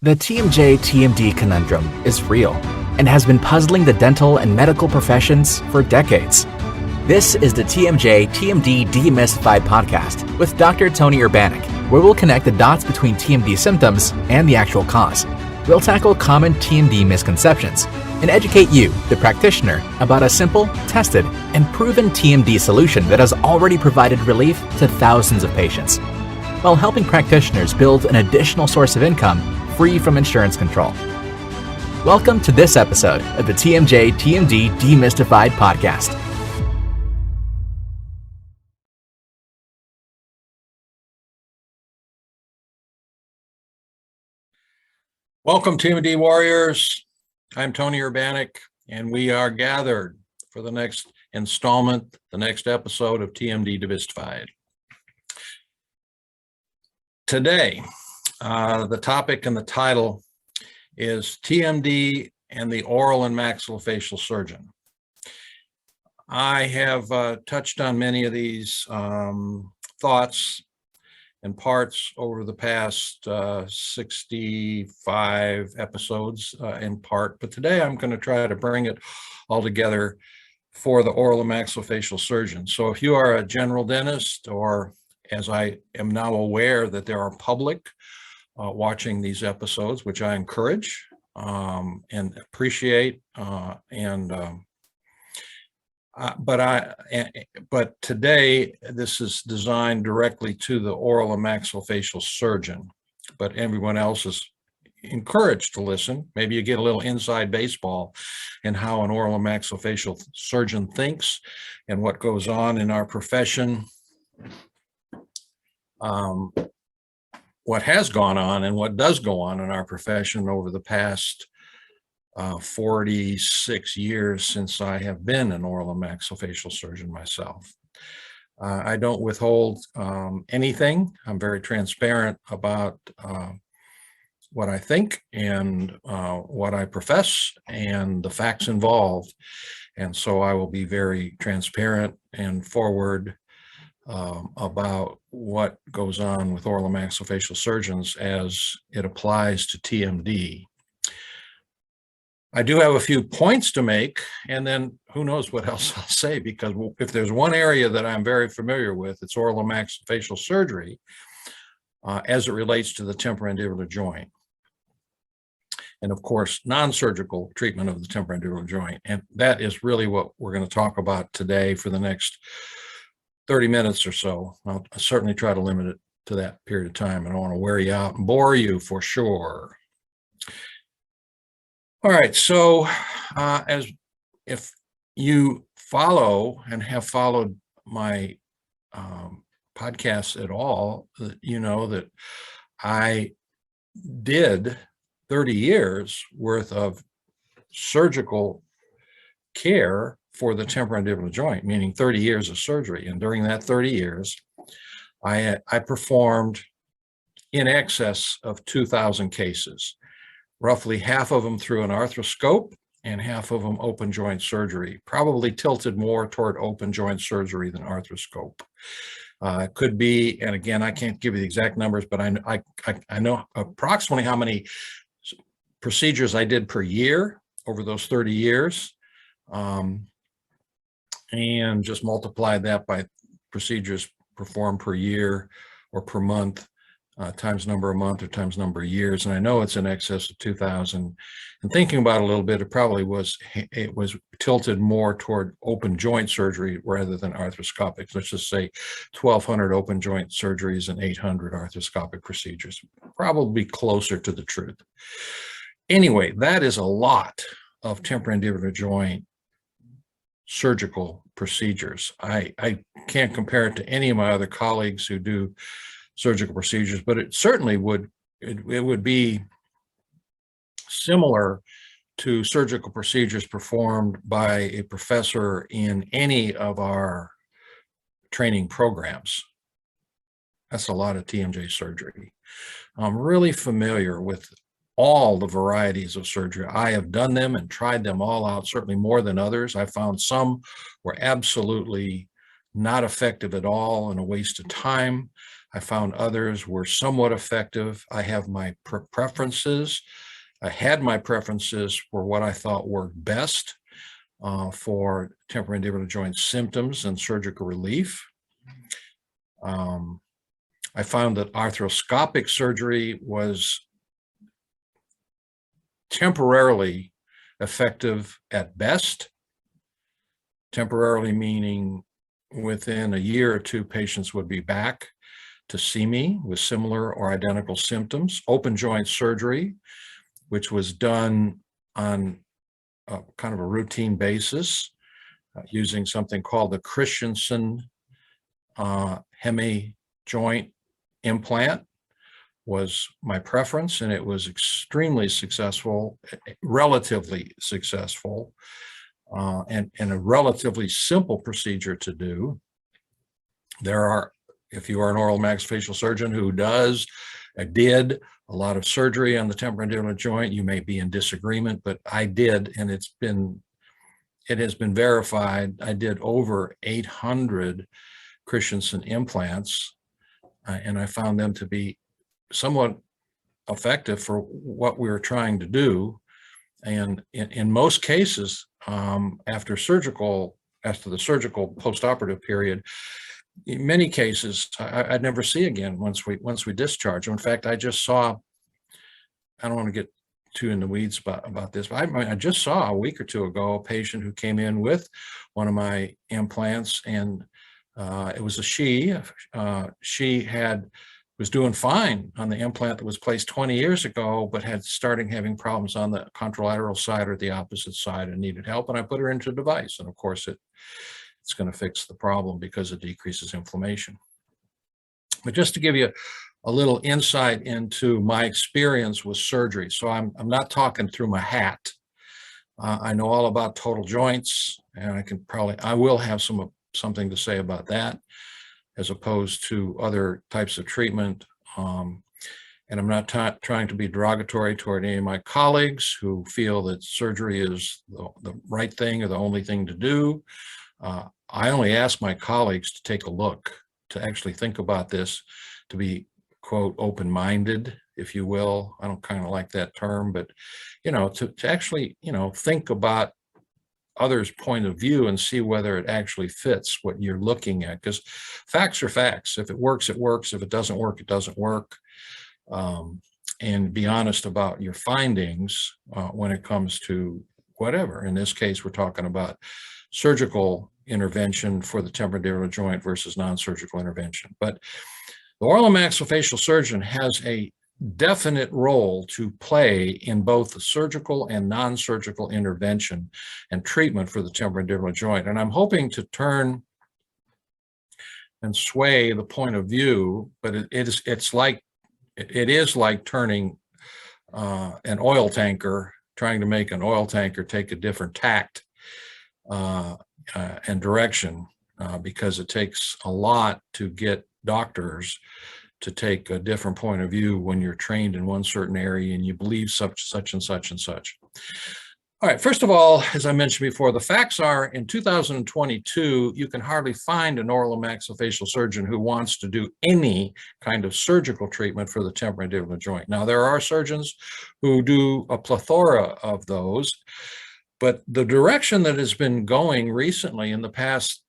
The TMJ-TMD conundrum is real and has been puzzling the dental and medical professions for decades. This is the TMJ-TMD Demystified podcast with Dr. Tony Urbanek, where we'll connect the dots between TMD symptoms and the actual cause. We'll tackle common TMD misconceptions and educate you, the practitioner, about a simple, tested, and proven TMD solution that has already provided relief to thousands of patients, while helping practitioners build an additional source of income free from insurance control. Welcome to this episode of the TMJ-TMD Demystified podcast. Welcome, TMD Warriors. I'm Tony Urbanek, and we are gathered for the next installment, the next episode of TMD Demystified. Today, the topic and the title is TMD and the oral and maxillofacial surgeon. I have touched on many of these thoughts and parts over the past 65 episodes in part, but today I'm going to try to bring it all together for the oral and maxillofacial surgeon. So if you are a general dentist, or as I am now aware that there are public watching these episodes, which I encourage and appreciate, but today this is designed directly to the oral and maxillofacial surgeon, but everyone else is encouraged to listen. Maybe you get a little inside baseball in how an oral and maxillofacial surgeon thinks and what goes on in our profession, what has gone on and what does go on in our profession over the past 46 years since I have been an oral and maxillofacial surgeon myself. I don't withhold anything. I'm very transparent about what I think and what I profess and the facts involved. And so I will be very transparent and forward about what goes on with oral and maxillofacial surgeons as it applies to TMD. I do have a few points to make, and then who knows what else I'll say, because if there's one area that I'm very familiar with, it's oral and maxillofacial surgery as it relates to the temporomandibular joint. And of course, non-surgical treatment of the temporomandibular joint. And that is really what we're going to talk about today for the next 30 minutes or so. I'll certainly try to limit it to that period of time. I don't want to wear you out and bore you for sure. All right, so as if you follow and have followed my podcast at all, you know that I did 30 years worth of surgical care for the temporomandibular joint, meaning 30 years of surgery. And during that 30 years, I performed in excess of 2,000 cases, roughly half of them through an arthroscope and half of them open joint surgery, probably tilted more toward open joint surgery than arthroscope. It could be, and again, I can't give you the exact numbers, but I know approximately how many procedures I did per year over those 30 years. And just multiply that by procedures performed per year or per month, times number of months or times number of years. And I know it's in excess of 2,000. And thinking about it a little bit, it was tilted more toward open joint surgery rather than arthroscopic. Let's just say 1,200 open joint surgeries and 800 arthroscopic procedures, probably closer to the truth. Anyway, that is a lot of temporomandibular joint surgical procedures. I can't compare it to any of my other colleagues who do surgical procedures, but it certainly would be similar to surgical procedures performed by a professor in any of our training programs. That's a lot of TMJ surgery. I'm really familiar with all the varieties of surgery. I have done them and tried them all out, certainly more than others. I found some were absolutely not effective at all and a waste of time. I found others were somewhat effective. I have my preferences. I had my preferences for what I thought worked best for temporomandibular joint symptoms and surgical relief. I found that arthroscopic surgery was temporarily effective at best. Temporarily meaning within a year or two, patients would be back to see me with similar or identical symptoms. Open joint surgery, which was done on kind of a routine basis using something called the Christensen hemi joint implant, was my preference, and it was extremely successful, relatively successful, and a relatively simple procedure to do. There are, if you are an oral maxillofacial surgeon who did a lot of surgery on the temporomandibular joint, you may be in disagreement, but I did, and it has been verified. I did over 800 Christensen implants, and I found them to be somewhat effective for what we were trying to do. And in most cases, after the surgical postoperative period, in many cases, I'd never see again once we discharge. In fact, I just saw, I don't want to get too in the weeds about this, but I just saw a week or two ago a patient who came in with one of my implants, and it was a she. She was doing fine on the implant that was placed 20 years ago, but had started having problems on the contralateral side or the opposite side and needed help. And I put her into a device. And of course, it's going to fix the problem because it decreases inflammation. But just to give you a little insight into my experience with surgery. So I'm not talking through my hat. I know all about total joints, and I will have something to say about that, as opposed to other types of treatment. And I'm not trying to be derogatory toward any of my colleagues who feel that surgery is the right thing or the only thing to do. I only ask my colleagues to take a look, to actually think about this, to be, quote, open-minded, if you will. I don't kind of like that term, but, to actually, think about others' point of view and see whether it actually fits what you're looking at, because facts are facts. If it works, it works. If it doesn't work, it doesn't work. And be honest about your findings when it comes to whatever. In this case, we're talking about surgical intervention for the temporomandibular joint versus non-surgical intervention. But the oral and maxillofacial surgeon has a definite role to play in both the surgical and non-surgical intervention and treatment for the temporomandibular joint. And I'm hoping to turn and sway the point of view, but it is like turning an oil tanker, trying to make an oil tanker take a different tact and direction, because it takes a lot to get doctors to take a different point of view when you're trained in one certain area and you believe such and such and such. All right, first of all, as I mentioned before, the facts are in 2022, you can hardly find an oral and maxillofacial surgeon who wants to do any kind of surgical treatment for the temporomandibular joint. Now, there are surgeons who do a plethora of those, but the direction that has been going recently in the past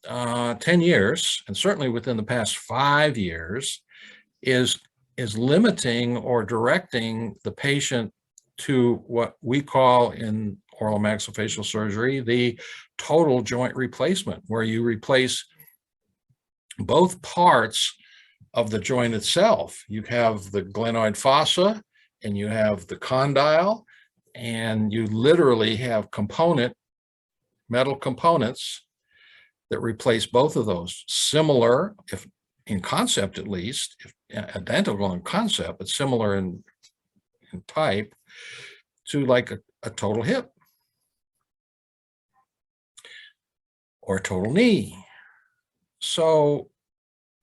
10 years, and certainly within the past 5 years, is limiting or directing the patient to what we call in oral maxillofacial surgery the total joint replacement, where you replace both parts of the joint itself. You have the glenoid fossa and you have the condyle, and you literally have metal components that replace both of those. Similar, if in concept at least, if identical in concept, but similar in type to like a total hip or a total knee. So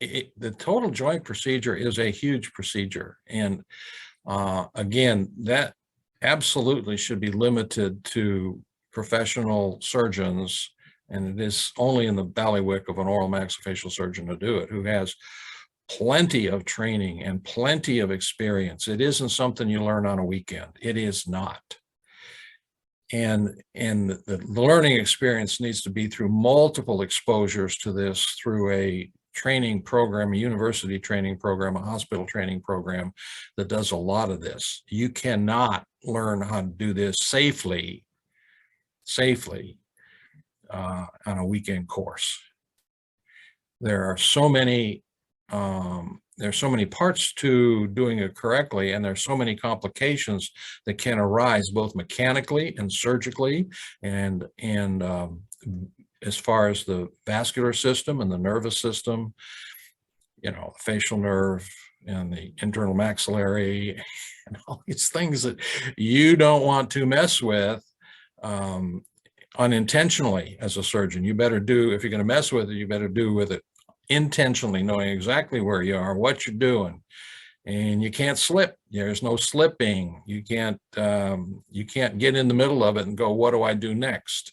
the total joint procedure is a huge procedure. And again, that absolutely should be limited to professional surgeons, and it is only in the bailiwick of an oral maxillofacial surgeon to do it, who has plenty of training and plenty of experience. It isn't something you learn on a weekend. It is not. And the learning experience needs to be through multiple exposures to this, through a training program, a university training program, a hospital training program that does a lot of this. You cannot learn how to do this safely on a weekend course. There are so many parts to doing it correctly, and there's so many complications that can arise both mechanically and surgically, and as far as the vascular system and the nervous system, you know, facial nerve and the internal maxillary, and all these things that you don't want to mess with unintentionally as a surgeon. You better do, if you're going to mess with it, you better do with it intentionally, knowing exactly where you are, what you're doing, and you can't slip. There's no slipping. You can't get in the middle of it and go, what do I do next?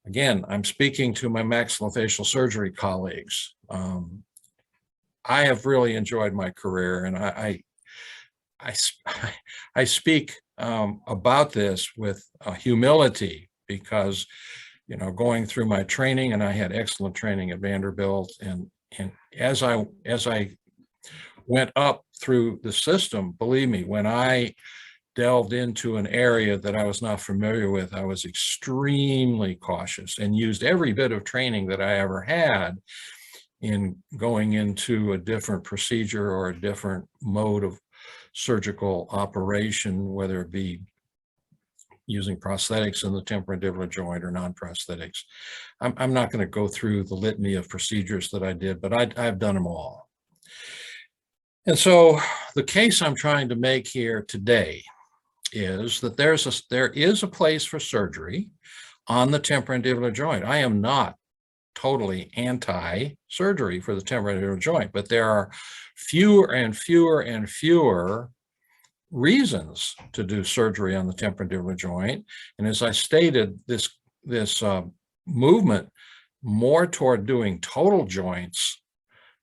Again, I'm speaking to my maxillofacial surgery colleagues. I have really enjoyed my career, and I speak about this with humility, because, you know, going through my training, and I had excellent training at Vanderbilt, and as I went up through the system, believe me, when I delved into an area that I was not familiar with, I was extremely cautious and used every bit of training that I ever had in going into a different procedure or a different mode of surgical operation, whether it be using prosthetics in the temporomandibular joint or non-prosthetics. I'm not going to go through the litany of procedures that I did, but I've done them all. And so the case I'm trying to make here today is that there is a place for surgery on the temporomandibular joint. I am not totally anti-surgery for the temporomandibular joint, but there are fewer and fewer and fewer reasons to do surgery on the temporomandibular joint. And as I stated, this movement more toward doing total joints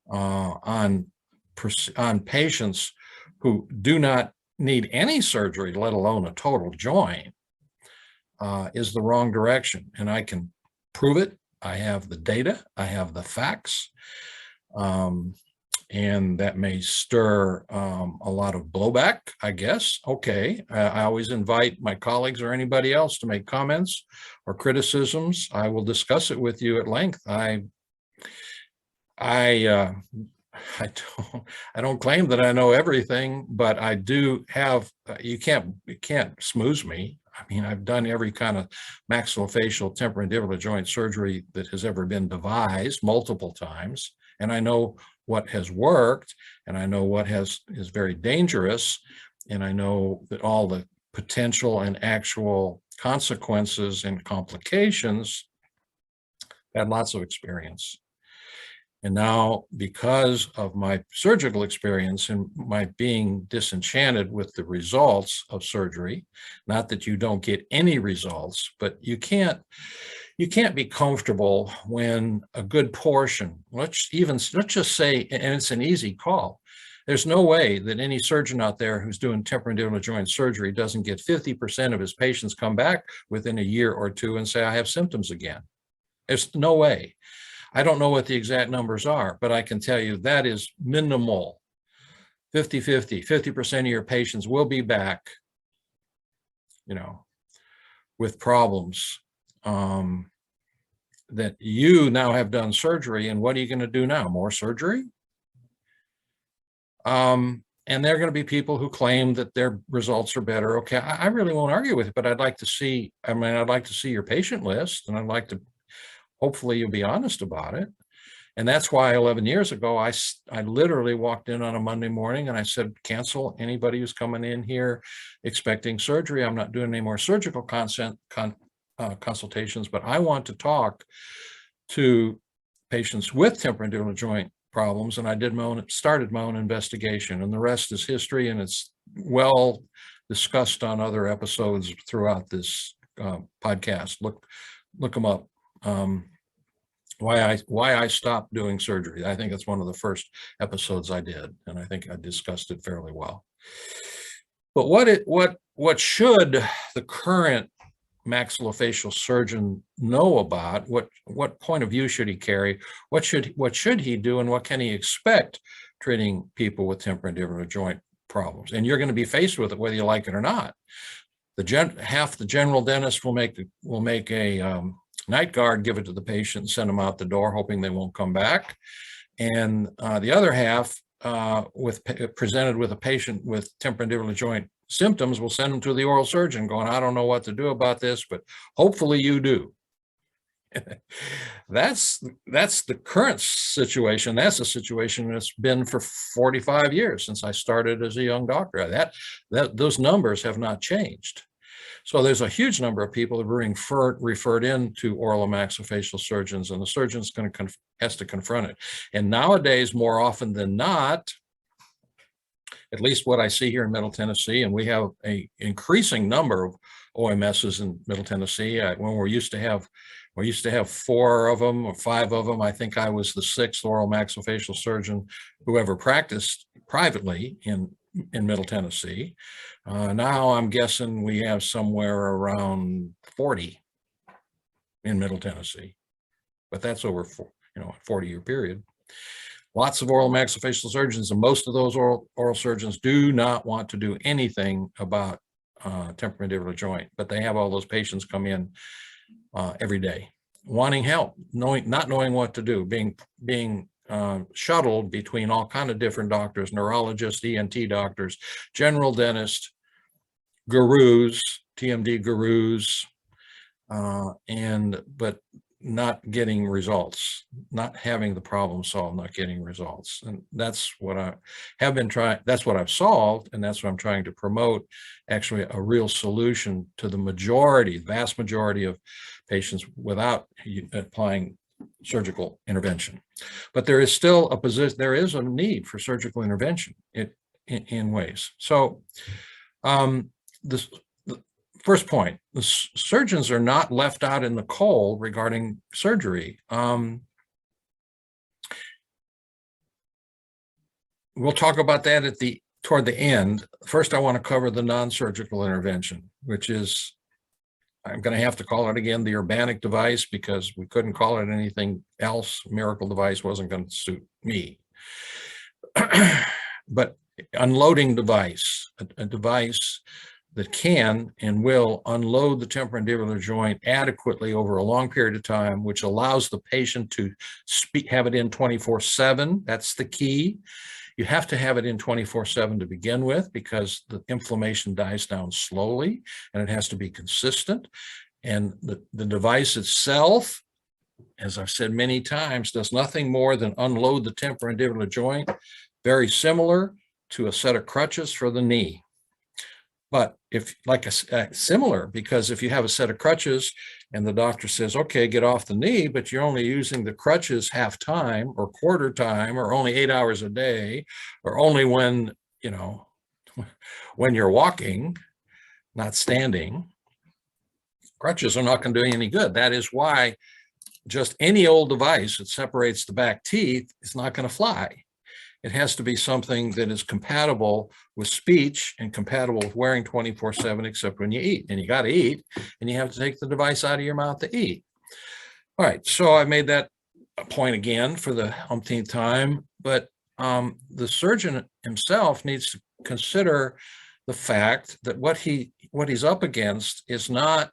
on patients who do not need any surgery, let alone a total joint, is the wrong direction. And I can prove it. I have the data, I have the facts, and that may stir a lot of blowback, I guess. Okay, I always invite my colleagues or anybody else to make comments or criticisms. I will discuss it with you at length. I don't claim that I know everything, but I do have, you can't smooze me. I mean, I've done every kind of maxillofacial temporomandibular joint surgery that has ever been devised multiple times. And I know what has worked, and I know what is very dangerous. And I know that all the potential and actual consequences and complications. I had lots of experience. And now, because of my surgical experience and my being disenchanted with the results of surgery, not that you don't get any results, but you can't be comfortable when a good portion, let's just say, and it's an easy call, there's no way that any surgeon out there who's doing temporomandibular joint surgery doesn't get 50% of his patients come back within a year or two and say, I have symptoms again. There's no way. I don't know what the exact numbers are, but I can tell you that is minimal. 50% of your patients will be back, you know, with problems that you now have done surgery. And what are you going to do now? More surgery? And there are going to be people who claim that their results are better. Okay, I really won't argue with it, but I'd like to see, I'd like to see your patient list, and I'd like to, hopefully you'll be honest about it. And that's why 11 years ago, I literally walked in on a Monday morning and I said, cancel anybody who's coming in here expecting surgery. I'm not doing any more surgical consultations, but I want to talk to patients with temporomandibular joint problems. And I started my own investigation, and the rest is history, and it's well discussed on other episodes throughout this podcast. Look them up. why I stopped doing surgery. I think it's one of the first episodes I did, and I think I discussed it fairly well. But what should the current maxillofacial surgeon know about? What point of view should he carry? What should he do, and what can he expect treating people with temporomandibular joint problems? And you're going to be faced with it whether you like it or not. Half the general dentist will make a night guard, give it to the patient, and send them out the door, hoping they won't come back. And the other half, presented with a patient with temporomandibular joint symptoms, will send them to the oral surgeon going, I don't know what to do about this, but hopefully you do. That's the current situation. That's the situation that's been for 45 years since I started as a young doctor. Those numbers have not changed. So there's a huge number of people that are being referred into oral and maxillofacial surgeons, and the surgeon's has to confront it. And nowadays, more often than not, at least what I see here in Middle Tennessee, and we have an increasing number of OMSs in Middle Tennessee. When we used to have 4 of them or 5 of them. I think I was the 6th oral maxillofacial surgeon who ever practiced privately in Middle Tennessee. Now I'm guessing we have somewhere around 40 in Middle Tennessee, but that's over a 40-year period. Lots of oral maxillofacial surgeons, and most of those oral surgeons do not want to do anything about temporomandibular joint, but they have all those patients come in every day wanting help, not knowing what to do, being shuttled between all kind of different doctors, neurologists, ENT doctors, general dentists, gurus, TMD gurus, but not getting results, not having the problem solved, not getting results. And that's what I have been trying, that's what I've solved, and that's what I'm trying to promote, actually a real solution to the vast majority of patients without applying surgical intervention. But there is still there is a need for surgical intervention in ways. So the first point, the surgeons are not left out in the cold regarding surgery. We'll talk about that toward the end. First, I want to cover the non-surgical intervention, which is, I'm going to have to call it again, the urbanic device, because we couldn't call it anything else. Miracle device wasn't going to suit me. But unloading device, a device that can and will unload the temporomandibular joint adequately over a long period of time, which allows the patient to have it in 24/7. That's the key. You have to have it in 24/7 to begin with, because the inflammation dies down slowly, and it has to be consistent. And the device itself, as I've said many times, does nothing more than unload the temporomandibular joint, very similar to a set of crutches for the knee. But similar, because if you have a set of crutches and the doctor says, okay, get off the knee, but you're only using the crutches half time or quarter time, or only 8 hours a day, or only when you're walking, not standing, crutches are not going to do you any good. That is why just any old device that separates the back teeth is not going to fly. It has to be something that is compatible with speech and compatible with wearing 24/7, except when you eat. And you got to eat, and you have to take the device out of your mouth to eat. All right, so I made that a point again for the umpteenth time, but the surgeon himself needs to consider the fact that what he's up against is not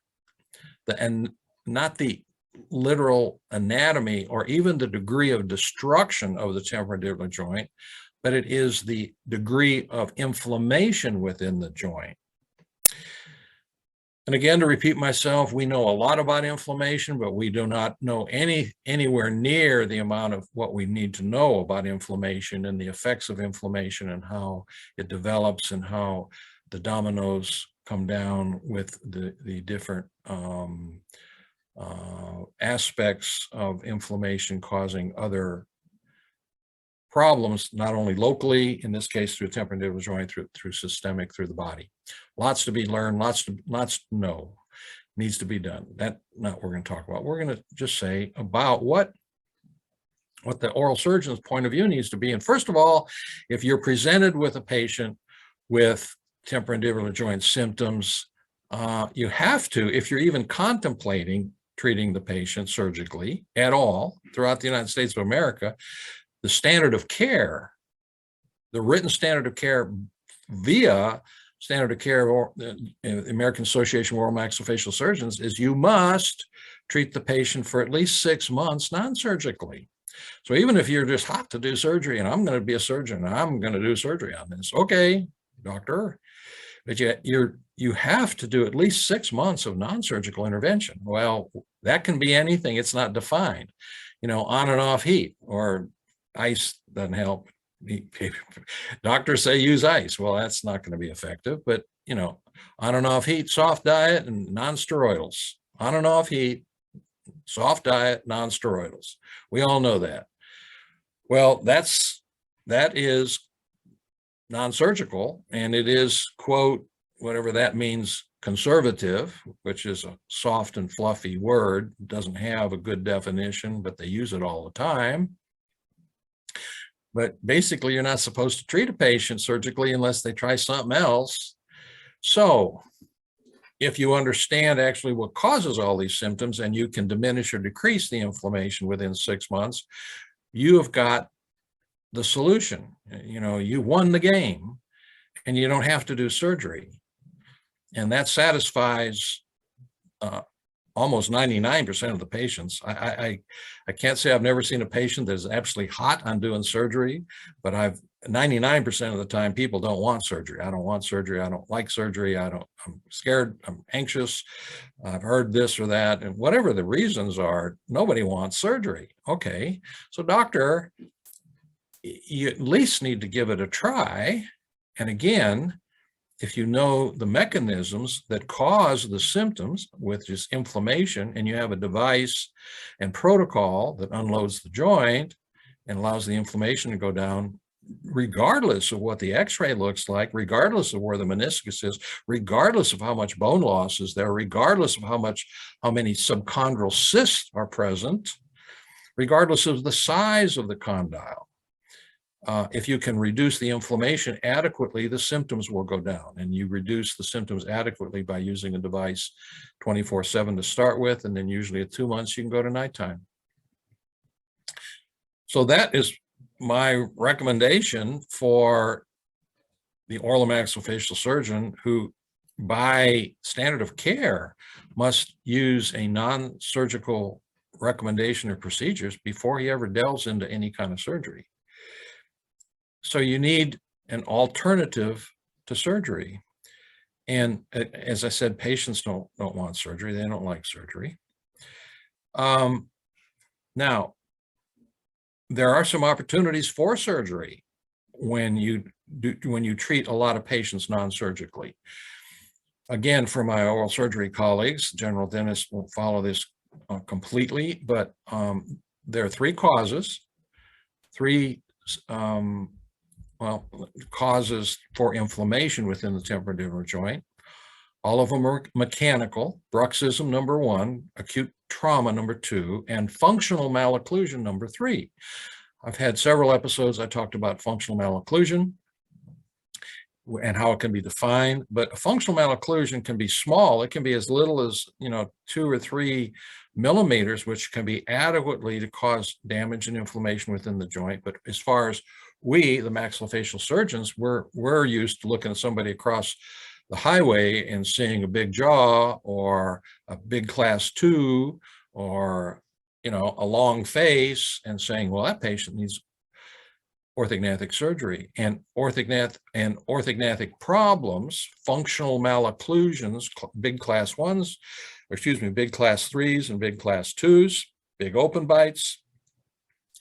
the literal anatomy or even the degree of destruction of the temporomandibular joint, but it is the degree of inflammation within the joint. And again, to repeat myself, we know a lot about inflammation, but we do not know anywhere near the amount of what we need to know about inflammation and the effects of inflammation and how it develops and how the dominoes come down with the different aspects of inflammation causing other problems, not only locally, in this case through temporomandibular joint, through systemic, through the body. Lots to be learned, lots to know, needs to be done. That's not what we're going to talk about. We're going to just say about what what the oral surgeon's point of view needs to be. And first of all, if you're presented with a patient with temporomandibular joint symptoms, you have to, if you're even contemplating treating the patient surgically at all throughout the United States of America, the standard of care, the written standard of care via standard of care of the American Association of Oral Maxillofacial Surgeons is you must treat the patient for at least 6 months non-surgically. So even if you're just hot to do surgery, and I'm going to be a surgeon, I'm going to do surgery on this. Okay, doctor, but yet you have to do at least 6 months of non-surgical intervention. Well, that can be anything. It's not defined. On and off heat, or ice doesn't help. Doctors say use ice. Well, that's not going to be effective, but on and off heat, soft diet, and non-steroidals. On and off heat, soft diet, non-steroidals. We all know that. Well, that is non-surgical, and it is, quote, whatever that means, conservative, which is a soft and fluffy word, doesn't have a good definition, but they use it all the time. But basically, you're not supposed to treat a patient surgically unless they try something else. So if you understand actually what causes all these symptoms and you can diminish or decrease the inflammation within 6 months, you have got the solution. You won the game, and you don't have to do surgery. And that satisfies almost 99% of the patients. I can't say I've never seen a patient that's absolutely hot on doing surgery, but 99% of the time people don't want surgery. I don't want surgery. I don't like surgery. I'm scared. I'm anxious. I've heard this or that. And whatever the reasons are, nobody wants surgery. Okay. So doctor, you at least need to give it a try. And again, if you know the mechanisms that cause the symptoms, which is inflammation, and you have a device and protocol that unloads the joint and allows the inflammation to go down, regardless of what the x-ray looks like, regardless of where the meniscus is, regardless of how much bone loss is there, regardless of how many subchondral cysts are present, regardless of the size of the condyle. If you can reduce the inflammation adequately, the symptoms will go down, and you reduce the symptoms adequately by using a device 24/7 to start with, and then usually at 2 months, you can go to nighttime. So that is my recommendation for the oral maxillofacial surgeon who, by standard of care, must use a non-surgical recommendation or procedures before he ever delves into any kind of surgery. So you need an alternative to surgery. And as I said, patients don't want surgery. They don't like surgery. Now, there are some opportunities for surgery when you treat a lot of patients non-surgically. Again, for my oral surgery colleagues, general dentists won't follow this completely, but there are three causes, causes for inflammation within the temporomandibular joint. All of them are mechanical: bruxism, number 1, acute trauma, number 2, and functional malocclusion, number 3. I've had several episodes I talked about functional malocclusion and how it can be defined, but a functional malocclusion can be small. It can be as little as 2 or 3 millimeters, which can be adequately to cause damage and inflammation within the joint. But as far as we, the maxillofacial surgeons, we're used to looking at somebody across the highway and seeing a big jaw or a big class 2 or a long face and saying, well, that patient needs orthognathic surgery. And orthognathic problems, functional malocclusions, big class 1s, big class 3s and big class 2s, big open bites,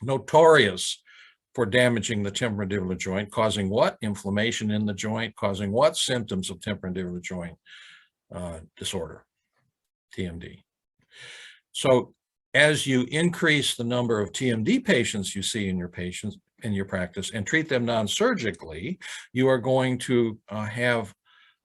notorious for damaging the temporomandibular joint, causing what? Inflammation in the joint, causing what? Symptoms of temporomandibular joint disorder, TMD. So as you increase the number of TMD patients you see in your practice and treat them non-surgically, you are going to have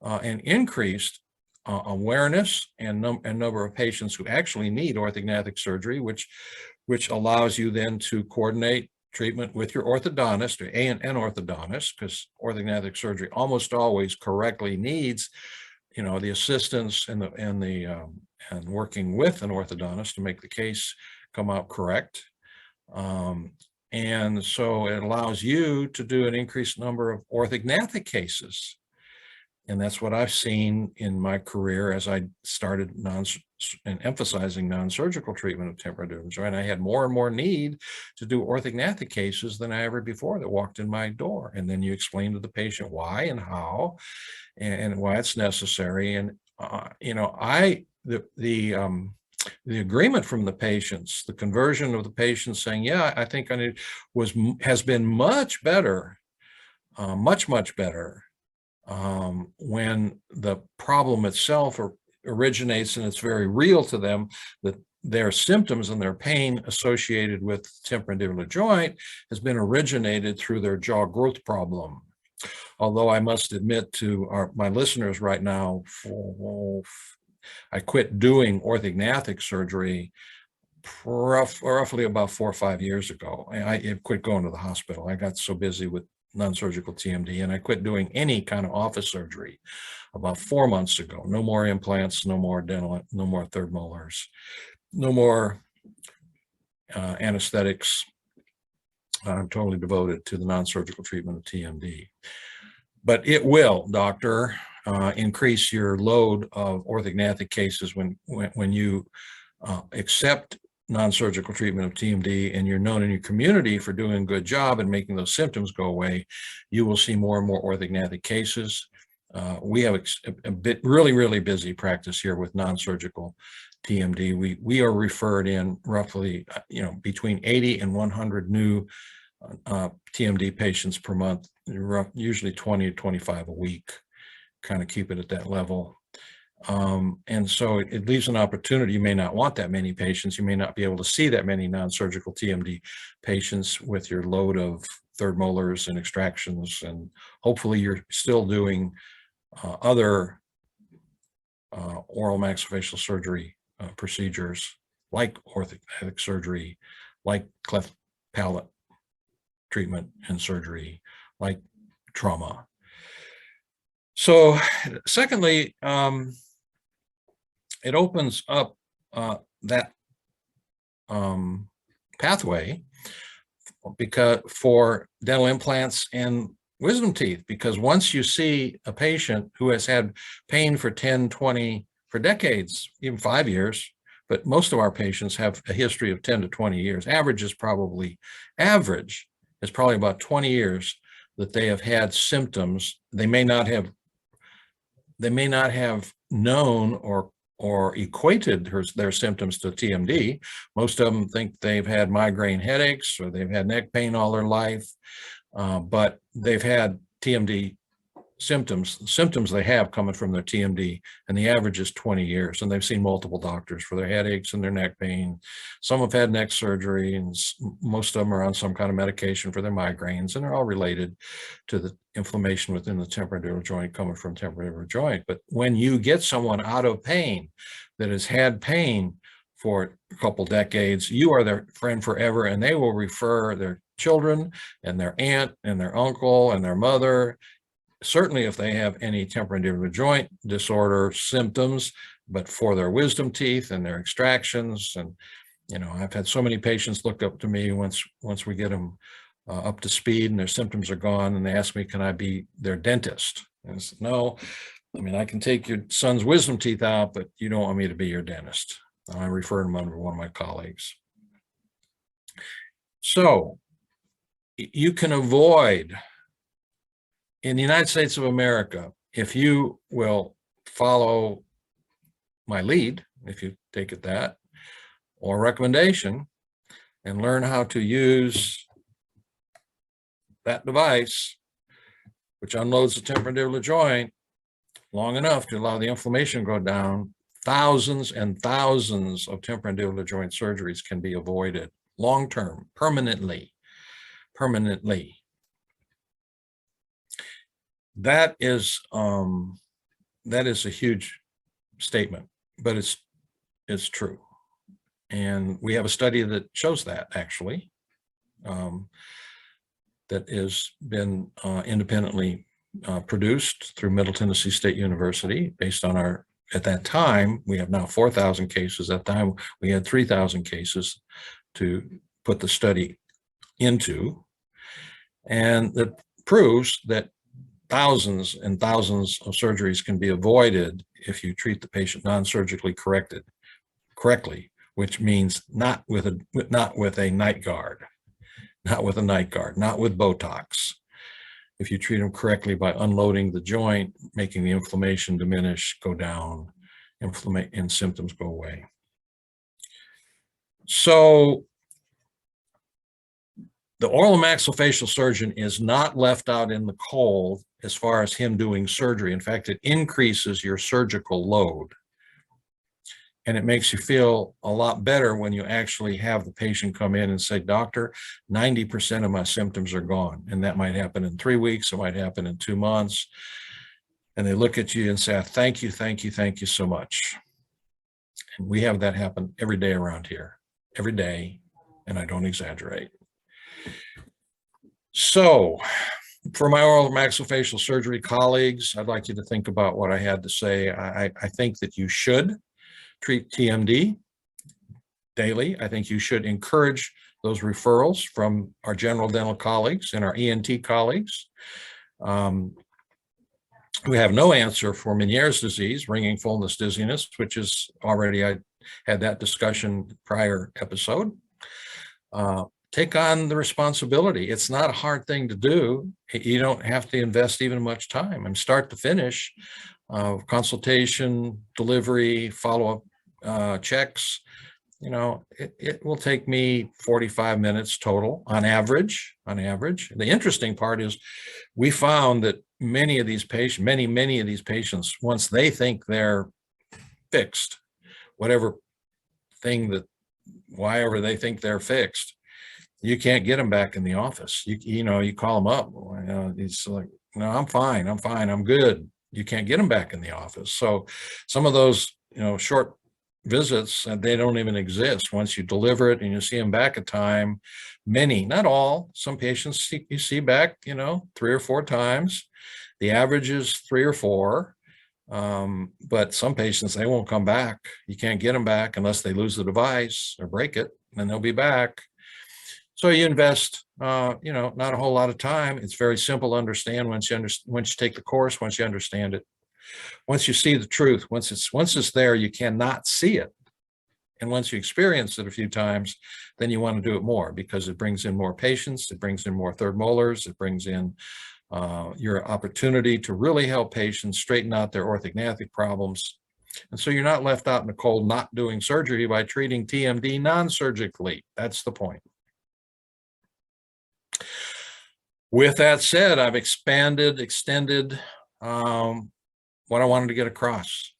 an increased awareness and number of patients who actually need orthognathic surgery, which allows you then to coordinate treatment with your orthodontist or an orthodontist, because orthognathic surgery almost always correctly needs, the assistance and working with an orthodontist to make the case come out correct. And so it allows you to do an increased number of orthognathic cases. And that's what I've seen in my career as I started and emphasizing non-surgical treatment of temporomandibular joint. I had more and more need to do orthognathic cases than I ever before that walked in my door. And then you explain to the patient why and how and why it's necessary. And the agreement from the patients, the conversion of the patients saying, yeah, I think I need, has been much better, much better when the problem itself originates and it's very real to them, that their symptoms and their pain associated with temporomandibular joint has been originated through their jaw growth problem. Although I must admit to my listeners right now, I quit doing orthognathic surgery roughly about 4 or 5 years ago. I quit going to the hospital. I got so busy with non-surgical TMD, and I quit doing any kind of office surgery about 4 months ago. No more implants, no more dental, no more third molars, no more anesthetics. I'm totally devoted to the non-surgical treatment of TMD. But it will, doctor, increase your load of orthognathic cases when you accept non-surgical treatment of TMD and you're known in your community for doing a good job and making those symptoms go away. You will see more and more orthognathic cases. We have a bit really busy practice here with non-surgical TMD. We are referred in roughly between 80 and 100 new TMD patients per month, usually 20 to 25 a week, kind of keep it at that level. And so it leaves an opportunity. You may not want that many patients. You may not be able to see that many non-surgical TMD patients with your load of third molars and extractions. And hopefully you're still doing other oral maxillofacial surgery procedures like orthognathic surgery, like cleft palate treatment and surgery, like trauma. So secondly, it opens up that pathway for dental implants and wisdom teeth, because once you see a patient who has had pain for 10, 20, for decades, even 5 years, but most of our patients have a history of 10 to 20 years. Average is probably about 20 years that they have had symptoms. They may not have known or equated their symptoms to TMD. Most of them think they've had migraine headaches or they've had neck pain all their life, but they've had TMD symptoms they have coming from their TMD, and the average is 20 years, and they've seen multiple doctors for their headaches and their neck pain. Some have had neck surgery, and most of them are on some kind of medication for their migraines, and they're all related to the inflammation within the temporomandibular joint coming from temporomandibular joint. But when you get someone out of pain that has had pain for a couple decades, you are their friend forever, and they will refer their children and their aunt and their uncle and their mother, certainly if they have any temporomandibular joint disorder symptoms, but for their wisdom teeth and their extractions. And I've had so many patients look up to me once we get them up to speed and their symptoms are gone, and they ask me, can I be their dentist? And I said, no, I can take your son's wisdom teeth out, but you don't want me to be your dentist. I refer them under one of my colleagues. So you can avoid, in the United States of America, if you will follow my lead, if you take it that, or recommendation, and learn how to use that device, which unloads the temporomandibular joint long enough to allow the inflammation to go down, thousands and thousands of temporomandibular joint surgeries can be avoided long-term, permanently. That is a huge statement, but it's true. And we have a study that shows that, actually, that has been independently produced through Middle Tennessee State University based on our, at that time, we have now 4,000 cases. At that time, we had 3,000 cases to put the study into. And that proves that thousands and thousands of surgeries can be avoided if you treat the patient non-surgically correctly, which means not with a night guard, not with Botox. If you treat them correctly by unloading the joint, making the inflammation diminish, go down, and symptoms go away. So the oral maxillofacial surgeon is not left out in the cold as far as him doing surgery. In fact, it increases your surgical load. And it makes you feel a lot better when you actually have the patient come in and say, doctor, 90% of my symptoms are gone. And that might happen in 3 weeks, it might happen in 2 months. And they look at you and say, thank you so much. And we have that happen every day around here, every day, and I don't exaggerate. So for my oral maxillofacial surgery colleagues, I'd like you to think about what I had to say. I think that you should treat TMD daily. I think you should encourage those referrals from our general dental colleagues and our ENT colleagues. We have no answer for Meniere's disease, ringing fullness dizziness, which is already, I had that discussion prior episode. Take on the responsibility. It's not a hard thing to do. You don't have to invest even much time. And start to finish, consultation, delivery, follow-up checks, you know, it will take me 45 minutes total on average. The interesting part is we found that many of these patients, many of these patients, once they think they're fixed, whatever they think they're fixed, you can't get them back in the office. You know, you call them up, he's like, no, I'm fine, I'm good. You can't get them back in the office. So some of those, you know, short visits, they don't even exist. Once you deliver it and you see them back a time, many, not all, some patients you see back, you know, 3 or 4 times. The average is 3 or 4, but some patients, they won't come back. You can't get them back unless they lose the device or break it, and they'll be back. So you invest, you know, not a whole lot of time. It's very simple to understand once you take the course, once you understand it. Once you see the truth, once it's there, you cannot see it. And once you experience it a few times, then you want to do it more because it brings in more patients, it brings in more third molars, it brings in your opportunity to really help patients straighten out their orthognathic problems. And so you're not left out in the cold not doing surgery by treating TMD non-surgically. That's the point. With that said, I've extended what I wanted to get across.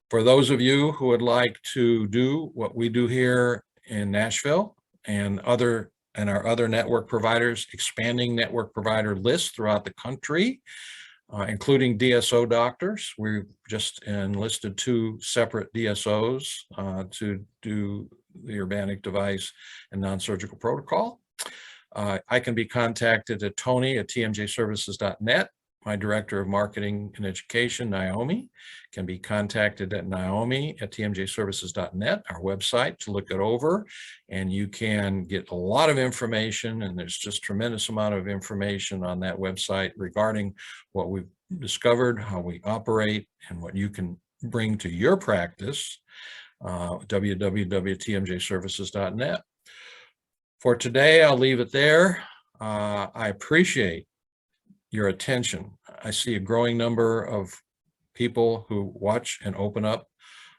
For those of you who would like to do what we do here in Nashville and our other network providers, expanding network provider list throughout the country, including DSO doctors. We've just enlisted 2 separate DSOs to do the urbanic device and non-surgical protocol. I can be contacted at Tony@tmjservices.net. My director of marketing and education, Naomi, can be contacted at Naomi@tmjservices.net, our website, to look it over. And you can get a lot of information, and there's just tremendous amount of information on that website regarding what we've discovered, how we operate, and what you can bring to your practice, www.tmjservices.net. For today, I'll leave it there. I appreciate your attention. I see a growing number of people who watch and open up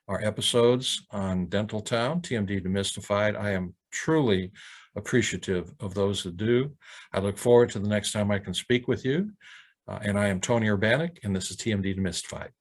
our episodes on Dental Town, TMD Demystified. I am truly appreciative of those that do. I look forward to the next time I can speak with you. And I am Tony Urbanic, and this is TMD Demystified.